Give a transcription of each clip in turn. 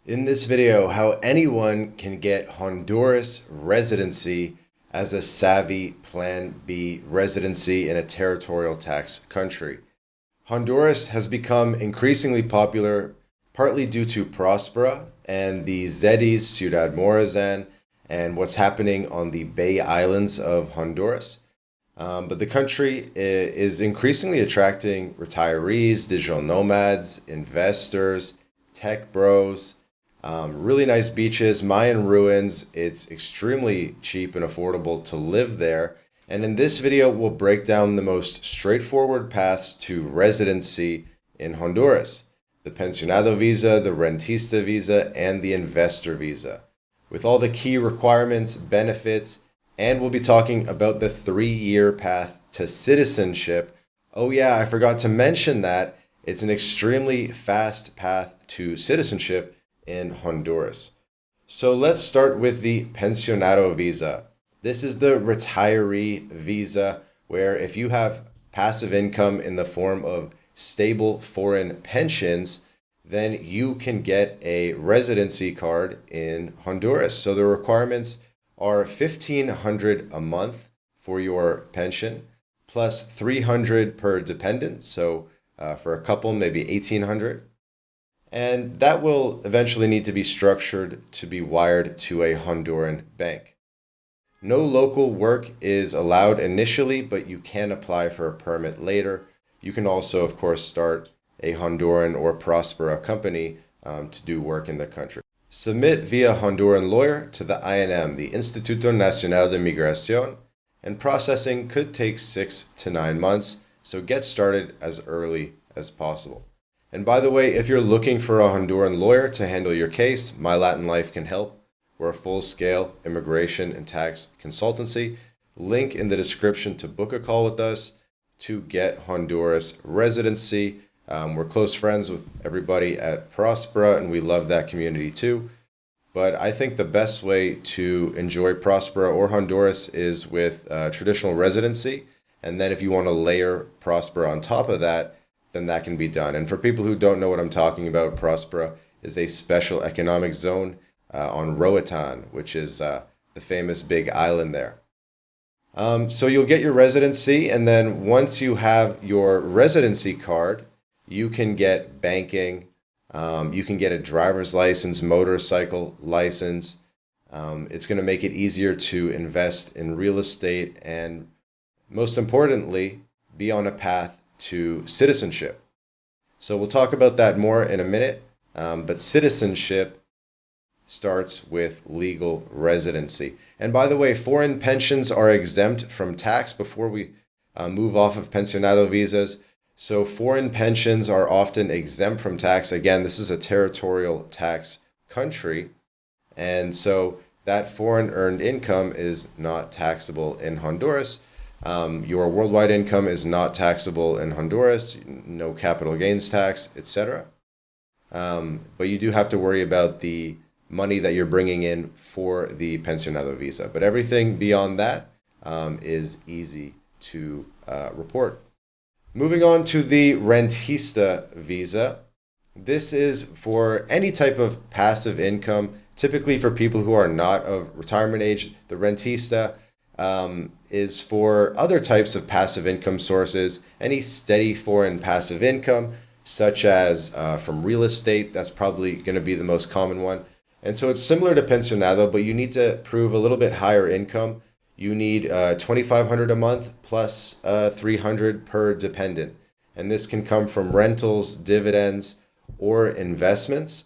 In this video, how anyone can get Honduras residency as a savvy Plan B residency in a territorial tax country. Honduras has become increasingly popular partly due to PROSPERA and the Zedis, Ciudad Morazan, and what's happening on the Bay Islands of Honduras. But the country is increasingly attracting retirees, digital nomads, investors, tech bros, really nice beaches, Mayan ruins. It's extremely cheap and affordable to live there. And in this video, we'll break down the most straightforward paths to residency in Honduras: the pensionado visa, the rentista visa, and the investor visa, with all the key requirements, benefits, and we'll be talking about the 3-year path to citizenship. Oh yeah, I forgot to mention that it's an extremely fast path to citizenship in Honduras. So let's start with the pensionado visa. This is the retiree visa, where if you have passive income in the form of stable foreign pensions, then you can get a residency card in Honduras. So the requirements are $1,500 a month for your pension, plus $300 per dependent. So for a couple, maybe $1,800. And that will eventually need to be structured to be wired to a Honduran bank. No local work is allowed initially, but you can apply for a permit later. You can also, of course, start a Honduran or PROSPERA company to do work in the country. Submit via Honduran lawyer to the INM, the Instituto Nacional de Migración, and processing could take 6 to 9 months, so get started as early as possible. And by the way, if you're looking for a Honduran lawyer to handle your case, MyLatinLife can help. We're a full-scale immigration and tax consultancy. Link in the description to book a call with us to get Honduras residency. We're close friends with everybody at PROSPERA, and we love that community too. But I think the best way to enjoy PROSPERA or Honduras is with traditional residency. And then if you want to layer PROSPERA on top of that, then that can be done. And for people who don't know what I'm talking about, PROSPERA is a special economic zone on Roatan, which is the famous big island there. So you'll get your residency, and then once you have your residency card, you can get banking, you can get a driver's license, motorcycle license. It's going to make it easier to invest in real estate and, most importantly, be on a path to citizenship. So we'll talk about that more in a minute, but citizenship starts with legal residency. And by the way, foreign pensions are exempt from tax before we move off of pensionado visas. So foreign pensions are often exempt from tax. Again, this is a territorial tax country, and so that foreign earned income is not taxable in Honduras. Your worldwide income is not taxable in Honduras, no capital gains tax, etc. But you do have to worry about the money that you're bringing in for the pensionado visa. But everything beyond that is easy to report. Moving on to the rentista visa. This is for any type of passive income, typically for people who are not of retirement age. The rentista is for other types of passive income sources, any steady foreign passive income, such as from real estate. That's probably going to be the most common one. And so it's similar to pensionado, but you need to prove a little bit higher income. You need $2,500 a month plus $300 per dependent. And this can come from rentals, dividends, or investments.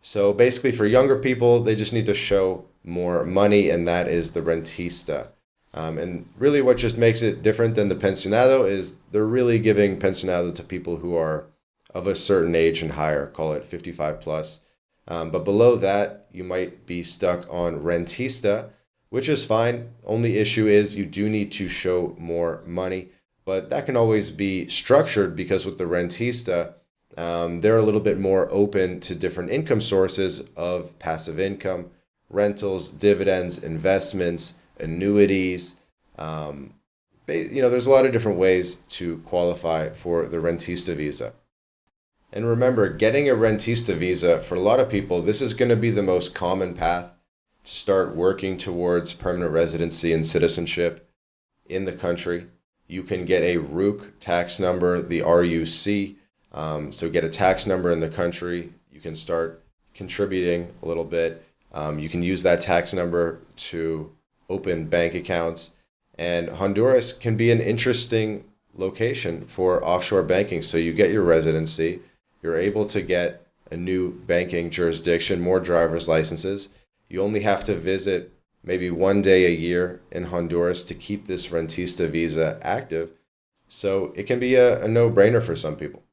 So basically for younger people, they just need to show more money, and that is the rentista. And really what just makes it different than the pensionado is they're really giving pensionado to people who are of a certain age and higher, call it 55 plus. But below that, you might be stuck on rentista, which is fine. Only issue is you do need to show more money, but that can always be structured because with the rentista, they're a little bit more open to different income sources of passive income, rentals, dividends, investments, annuities. There's a lot of different ways to qualify for the rentista visa. And remember, getting a rentista visa, for a lot of people, this is going to be the most common path to start working towards permanent residency and citizenship in the country. You can get a RUC tax number, the RUC. So get a tax number in the country. You can start contributing a little bit. You can use that tax number to open bank accounts. And Honduras can be an interesting location for offshore banking. So you get your residency, you're able to get a new banking jurisdiction, more driver's licenses. You only have to visit maybe one day a year in Honduras to keep this rentista visa active. So it can be a no-brainer for some people.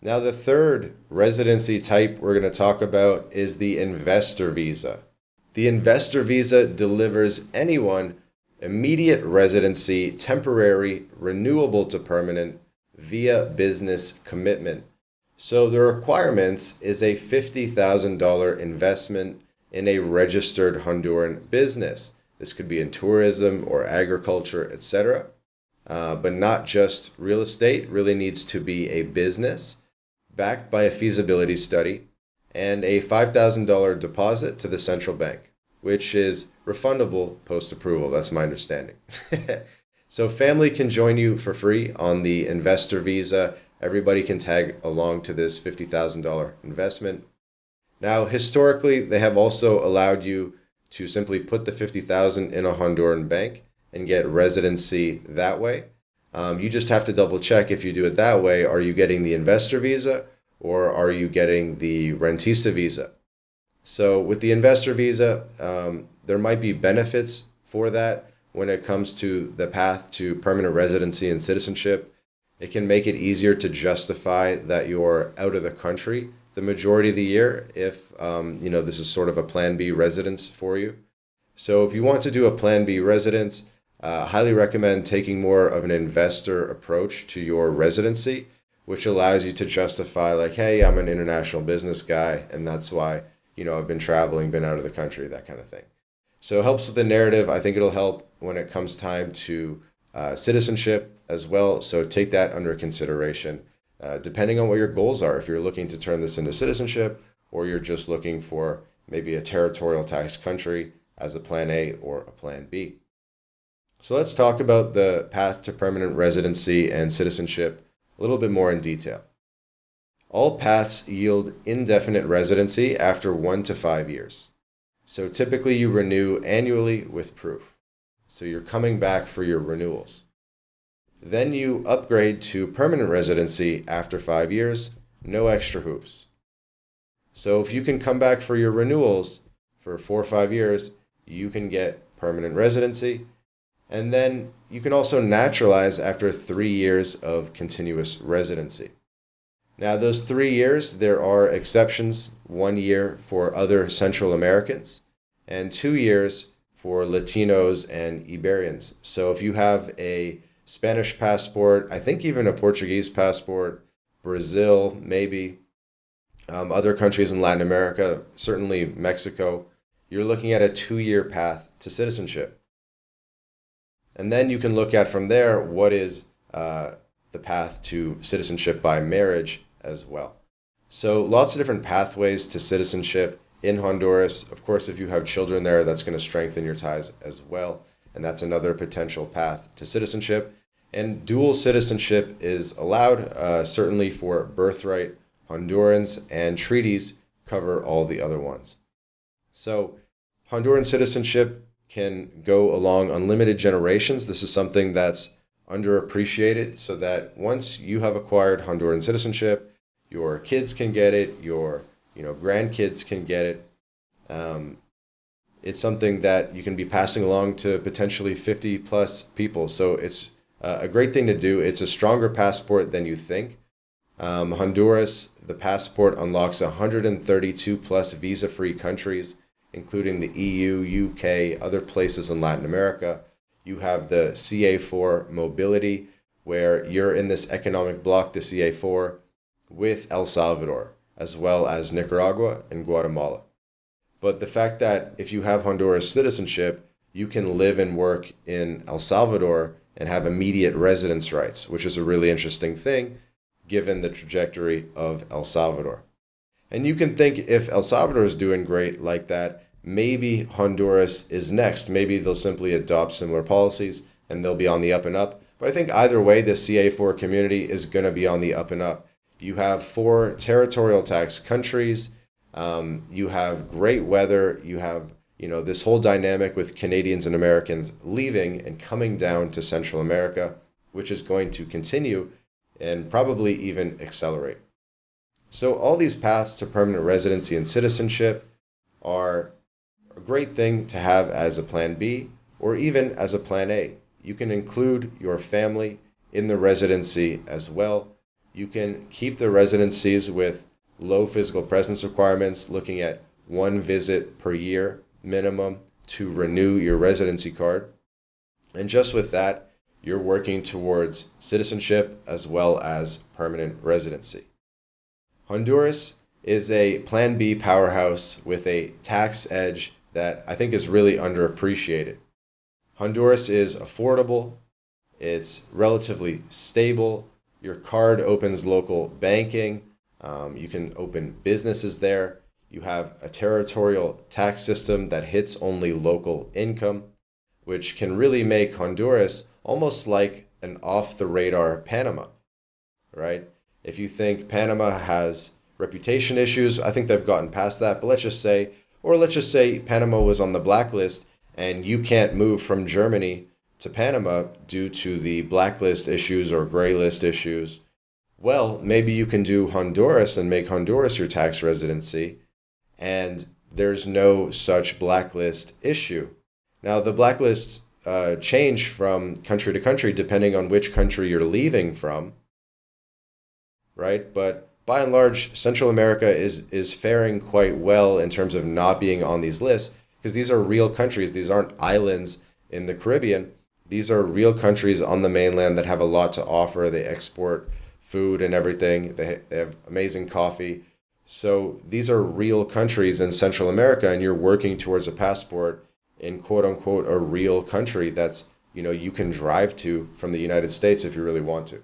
Now, the third residency type we're going to talk about is the investor visa. The investor visa delivers anyone immediate residency, temporary, renewable to permanent, via business commitment. So the requirements is a $50,000 investment in a registered Honduran business. This could be in tourism or agriculture, etc. But not just real estate. Really needs to be a business backed by a feasibility study and a $5,000 deposit to the central bank, which is refundable post-approval. That's my understanding. So family can join you for free on the investor visa. Everybody can tag along to this $50,000 investment. Now, historically, they have also allowed you to simply put the $50,000 in a Honduran bank and get residency that way. You just have to double check if you do it that way. Are you getting the investor visa or are you getting the rentista visa? So with the investor visa, there might be benefits for that when it comes to the path to permanent residency and citizenship. It can make it easier to justify that you're out of the country the majority of the year if this is sort of a Plan B residence for you. So if you want to do a Plan B residence, highly recommend taking more of an investor approach to your residency, which allows you to justify like, hey, I'm an international business guy, and that's why I've been traveling, been out of the country, that kind of thing. So it helps with the narrative. I think it'll help when it comes time to citizenship as well. So take that under consideration, depending on what your goals are. If you're looking to turn this into citizenship, or you're just looking for maybe a territorial tax country as a Plan A or a Plan B. So let's talk about the path to permanent residency and citizenship a little bit more in detail. All paths yield indefinite residency after 1 to 5 years. So typically you renew annually with proof. So you're coming back for your renewals. Then you upgrade to permanent residency after 5 years, no extra hoops. So if you can come back for your renewals for 4 or 5 years, you can get permanent residency. And then you can also naturalize after 3 years of continuous residency. Now, those 3 years, there are exceptions. 1 year for other Central Americans and 2 years for Latinos and Iberians. So if you have a Spanish passport, I think even a Portuguese passport, Brazil, maybe, other countries in Latin America, certainly Mexico, you're looking at a 2-year path to citizenship. And then you can look at from there what is the path to citizenship by marriage as well. So lots of different pathways to citizenship in Honduras. Of course, if you have children there, that's going to strengthen your ties as well. And that's another potential path to citizenship. And dual citizenship is allowed, certainly for birthright Hondurans, and treaties cover all the other ones. So Honduran citizenship can go along unlimited generations. This is something that's underappreciated, so that once you have acquired Honduran citizenship, your kids can get it, your grandkids can get it. It's something that you can be passing along to potentially 50 plus people. So it's a great thing to do. It's a stronger passport than you think. Honduras, the passport unlocks 132 plus visa-free countries, including the EU, UK, other places in Latin America. You have the CA4 mobility, where you're in this economic bloc, the CA4, with El Salvador, as well as Nicaragua and Guatemala. But the fact that if you have Honduras citizenship, you can live and work in El Salvador and have immediate residence rights, which is a really interesting thing, given the trajectory of El Salvador. And you can think if El Salvador is doing great like that, maybe Honduras is next. Maybe they'll simply adopt similar policies and they'll be on the up and up. But I think either way, the CA4 community is going to be on the up and up. You have 4 territorial tax countries. You have great weather. You have, this whole dynamic with Canadians and Americans leaving and coming down to Central America, which is going to continue and probably even accelerate. So all these paths to permanent residency and citizenship are a great thing to have as a plan B or even as a plan A. You can include your family in the residency as well. You can keep the residencies with low physical presence requirements, looking at 1 visit per year minimum to renew your residency card. And just with that, you're working towards citizenship as well as permanent residency. Honduras is a Plan B powerhouse with a tax edge that I think is really underappreciated. Honduras is affordable, it's relatively stable, your card opens local banking, you can open businesses there, you have a territorial tax system that hits only local income, which can really make Honduras almost like an off-the-radar Panama, right? If you think Panama has reputation issues, I think they've gotten past that. But let's just say Panama was on the blacklist and you can't move from Germany to Panama due to the blacklist issues or gray list issues. Well, maybe you can do Honduras and make Honduras your tax residency, and there's no such blacklist issue. Now, the blacklists change from country to country depending on which country you're leaving from, right? But by and large, Central America is faring quite well in terms of not being on these lists because these are real countries. These aren't islands in the Caribbean. These are real countries on the mainland that have a lot to offer. They export food and everything. They have amazing coffee. So these are real countries in Central America, and you're working towards a passport in quote unquote a real country that's, you can drive to from the United States if you really want to.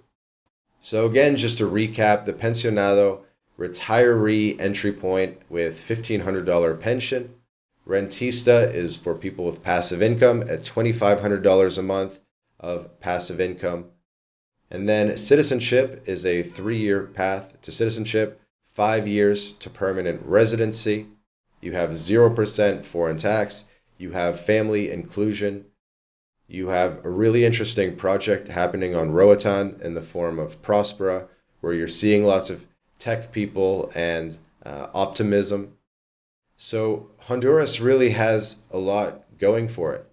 So again, just to recap, the pensionado, retiree entry point with $1,500 pension. Rentista is for people with passive income at $2,500 a month of passive income. And then citizenship is a 3-year path to citizenship, 5 years to permanent residency. You have 0% foreign tax. You have family inclusion. You have a really interesting project happening on Roatan in the form of PROSPERA, where you're seeing lots of tech people and optimism. So Honduras really has a lot going for it.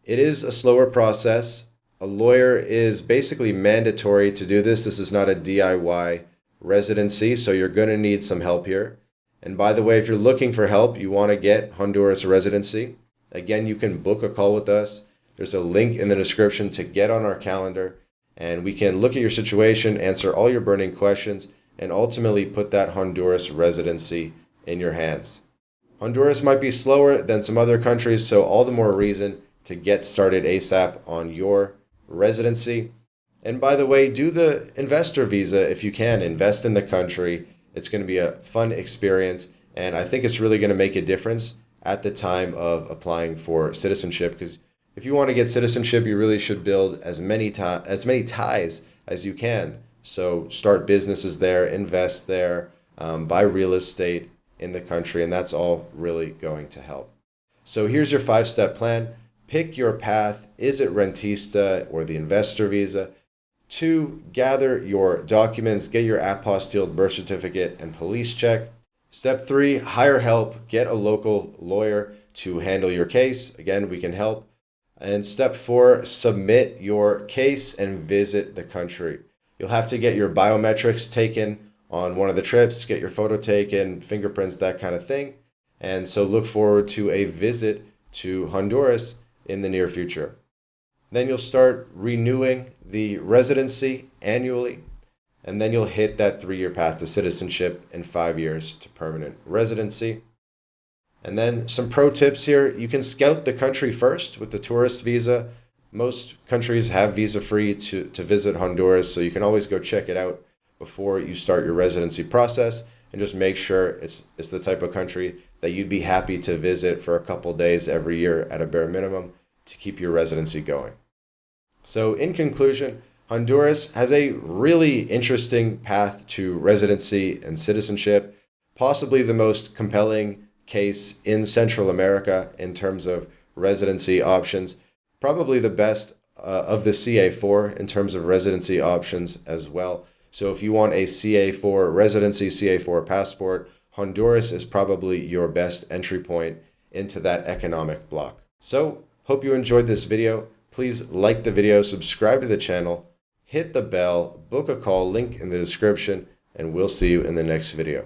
It is a slower process. A lawyer is basically mandatory to do this. This is not a DIY residency, so you're going to need some help here. And by the way, if you're looking for help, you want to get Honduras residency, again, you can book a call with us. There's a link in the description to get on our calendar, and we can look at your situation, answer all your burning questions, and ultimately put that Honduras residency in your hands. Honduras might be slower than some other countries, so all the more reason to get started ASAP on your residency. And by the way, do the investor visa if you can. Invest in the country. It's going to be a fun experience, and I think it's really going to make a difference at the time of applying for citizenship, because if you want to get citizenship, you really should build as many ties as you can. So start businesses there, invest there, buy real estate in the country, and that's all really going to help. So here's your 5-step plan. Pick your path. Is it rentista or the investor visa? 2, gather your documents, get your apostilled birth certificate and police check. Step 3, hire help, get a local lawyer to handle your case. Again, we can help. And step 4, submit your case and visit the country. You'll have to get your biometrics taken on one of the trips, get your photo taken, fingerprints, that kind of thing. And so look forward to a visit to Honduras in the near future. Then you'll start renewing the residency annually, and then you'll hit that 3-year path to citizenship and 5 years to permanent residency. And then some pro tips here. You can scout the country first with the tourist visa. Most countries have visa free to visit Honduras, so you can always go check it out before you start your residency process, and just make sure it's the type of country that you'd be happy to visit for a couple days every year at a bare minimum to keep your residency going. So in conclusion, Honduras has a really interesting path to residency and citizenship, possibly the most compelling case in Central America in terms of residency options, probably the best of the CA4 in terms of residency options as well. So if you want a CA4 residency, CA4 passport, Honduras is probably your best entry point into that economic bloc. So hope you enjoyed this video. Please like the video, subscribe to the channel, hit the bell, book a call, link in the description, and we'll see you in the next video.